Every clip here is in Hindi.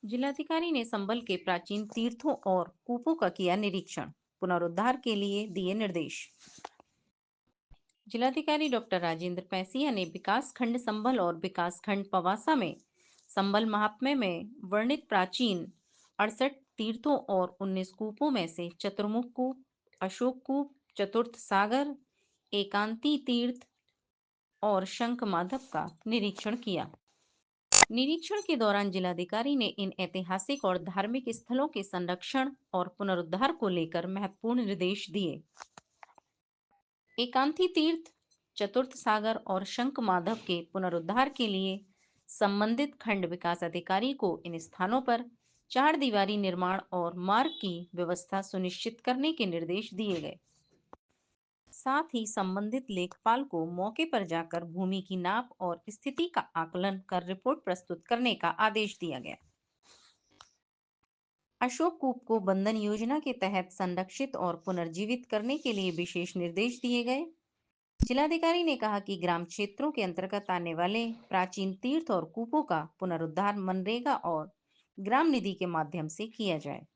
जिलाधिकारी ने संभल के प्राचीन तीर्थों और कूपों का किया निरीक्षण, पुनरुद्धार के लिए दिए निर्देश। जिलाधिकारी डॉक्टर राजेंद्र पैसिया ने विकास खंड संभल और विकास खंड पवासा में संभल महात्म्य में वर्णित प्राचीन 68 तीर्थों और 19 कूपों में से चतुर्मुख कूप, अशोक कूप, चतुर्थ सागर, एकांती तीर्थ और शंख माधव का निरीक्षण किया। निरीक्षण के दौरान जिलाधिकारी ने इन ऐतिहासिक और धार्मिक स्थलों के संरक्षण और पुनरुद्धार को लेकर महत्वपूर्ण निर्देश दिए। एकांती तीर्थ, चतुर्थ सागर और शंख माधव के पुनरुद्धार के लिए संबंधित खंड विकास अधिकारी को इन स्थानों पर 4 दीवारी निर्माण और मार्ग की व्यवस्था सुनिश्चित करने के निर्देश दिए गए। साथ ही संबंधित लेखपाल को मौके पर जाकर भूमि की नाप और स्थिति का आकलन कर रिपोर्ट प्रस्तुत करने का आदेश दिया गया। अशोक कूप को बंधन योजना के तहत संरक्षित और पुनर्जीवित करने के लिए विशेष निर्देश दिए गए। जिलाधिकारी ने कहा कि ग्राम क्षेत्रों के अंतर्गत आने वाले प्राचीन तीर्थ और कूपों का पुनरुद्धार मनरेगा और ग्राम निधि के माध्यम से किया जाए।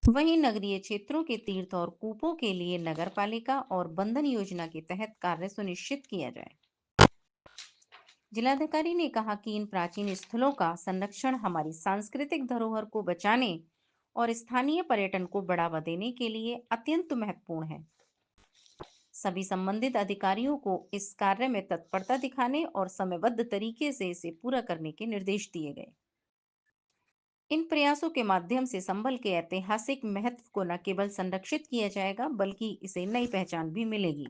वहीं नगरीय क्षेत्रों के तीर्थ और कूपों के लिए नगर पालिका और बंधन योजना के तहत कार्य सुनिश्चित किया जाए। जिलाधिकारी ने कहा कि इन प्राचीन स्थलों का संरक्षण हमारी सांस्कृतिक धरोहर को बचाने और स्थानीय पर्यटन को बढ़ावा देने के लिए अत्यंत महत्वपूर्ण है। सभी संबंधित अधिकारियों को इस कार्य में तत्परता दिखाने और समयबद्ध तरीके से इसे पूरा करने के निर्देश दिए गए। इन प्रयासों के माध्यम से संभल के ऐतिहासिक महत्व को न केवल संरक्षित किया जाएगा बल्कि इसे नई पहचान भी मिलेगी।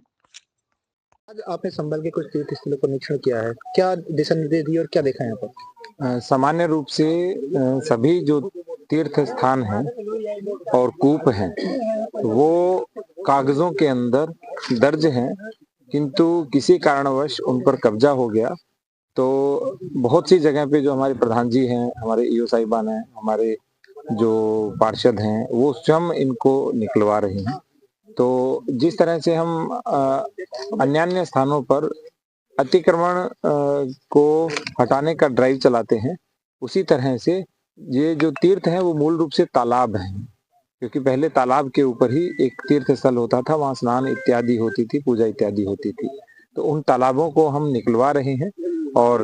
आज आपने संभल के कुछ तीर्थ स्थलों का निरीक्षण किया है, क्या दिशा निर्देश दिए और क्या देखा यहाँ पर? सामान्य रूप से सभी जो तीर्थ स्थान हैं और कूप हैं वो कागजों के अंदर दर्ज हैं, किंतु किसी कारणवश उन पर कब्जा हो गया। तो बहुत सी जगह पे जो हमारे प्रधान जी हैं, हमारे ईओ साहिबान हैं, हमारे जो पार्षद हैं, वो स्वयं इनको निकलवा रहे हैं। तो जिस तरह से हम अन्य स्थानों पर अतिक्रमण को हटाने का ड्राइव चलाते हैं, उसी तरह से ये जो तीर्थ हैं वो मूल रूप से तालाब हैं, क्योंकि पहले तालाब के ऊपर ही एक तीर्थ स्थल होता था, वहां स्नान इत्यादि होती थी, पूजा इत्यादि होती थी। तो उन तालाबों को हम निकलवा रहे हैं। और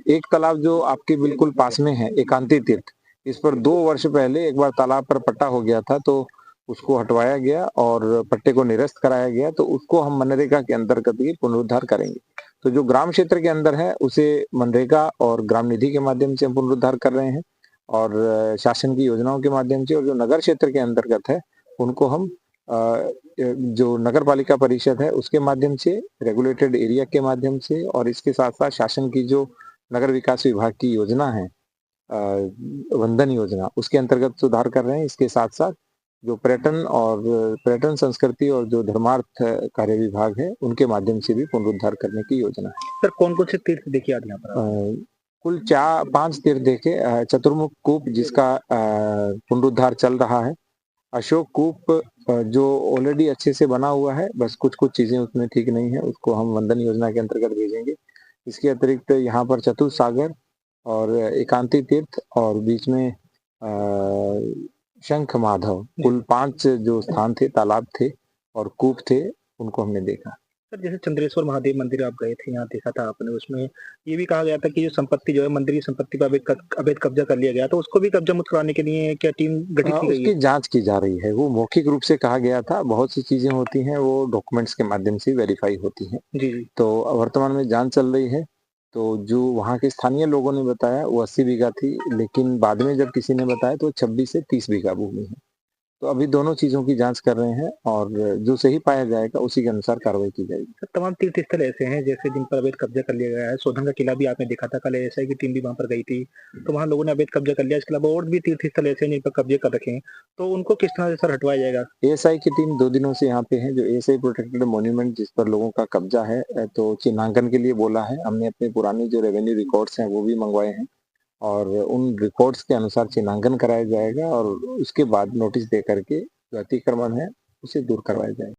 एक तालाब जो आपके बिल्कुल पास में है, एकांती तीर्थ, इस पर 2 वर्ष पहले एक बार तालाब पर पट्टा हो गया था, तो उसको हटवाया गया और पट्टे को निरस्त कराया गया। तो उसको हम मनरेगा के अंतर्गत ही पुनरुद्धार करेंगे। तो जो ग्राम क्षेत्र के अंदर है उसे मनरेगा और ग्राम निधि के माध्यम से हम पुनरुद्धार कर रहे हैं और शासन की योजनाओं के माध्यम से। और जो नगर क्षेत्र के अंतर्गत है उनको हम जो नगर पालिका परिषद है उसके माध्यम से, रेगुलेटेड एरिया के माध्यम से, और इसके साथ साथ शासन की जो नगर विकास विभाग की योजना है वंदन योजना, उसके अंतर्गत सुधार कर रहे हैं। इसके साथ साथ जो पर्यटन संस्कृति और जो धर्मार्थ कार्य विभाग है उनके माध्यम से भी पुनरुद्धार करने की योजना है। सर, कौन कौन से तीर्थ देखे आज यहाँ पर? कुल 5 तीर्थ देखे। चतुर्मुख कूप जिसका पुनरुद्धार चल रहा है, अशोक कूप जो ऑलरेडी अच्छे से बना हुआ है, बस कुछ चीजें उसमें ठीक नहीं है, उसको हम वंदन योजना के अंतर्गत भेजेंगे। इसके अतिरिक्त यहाँ पर चतुर्थ सागर और एकांती तीर्थ और बीच में शंख माधव, कुल 5 जो स्थान थे, तालाब थे और कूप थे, उनको हमने देखा। सर, जैसे चंद्रेश्वर महादेव मंदिर आप गए थे, यहाँ देखा था आपने, उसमें ये भी कहा गया था कि जो संपत्ति जो है मंदिर की संपत्ति पर अवैध कब्जा कर लिया गया, तो उसको भी कब्जा मुक्त कराने के लिए क्या टीम गठित की गई है? उसकी जांच की जा रही है। वो मौखिक रूप से कहा गया था, बहुत सी चीजें होती हैं वो डॉक्यूमेंट्स के माध्यम से वेरीफाई होती हैं। जी। तो वर्तमान में जांच चल रही है। तो जो वहाँ के स्थानीय लोगों ने बताया वो 80 बीघा थी, लेकिन बाद में जब किसी ने बताया तो 26 से 30 बीघा भूमि है। तो अभी दोनों चीजों की जांच कर रहे हैं और जो सही पाया जाएगा उसी के अनुसार कार्रवाई की जाएगी। सर, तमाम तीर्थ स्थल ऐसे हैं जैसे जिन पर अवैध कब्जा कर लिया गया है। सोधन का किला भी आपने देखा था, कल एएसआई की टीम भी वहां पर गई थी, तो वहां लोगों ने अवैध कब्जा कर लिया। इसके अलावा और भी तीर्थ स्थल ऐसे हैं जिन पर कब्जे कर रखे हैं, तो उनको किस तरह से सर हटवाया जाएगा? एएसआई की टीम 2 दिनों से यहाँ पे है। जो एएसआई प्रोटेक्टेड मॉन्यूमेंट जिस पर लोगों का कब्जा है, तो चिन्हांकन के लिए बोला है। हमने अपने पुराने जो रेवेन्यू रिकॉर्ड्स हैं वो भी मंगवाए हैं और उन रिकॉर्ड्स के अनुसार चिन्हांकन कराया जाएगा और उसके बाद नोटिस दे करके जो अतिक्रमण है उसे दूर करवाया जाएगा।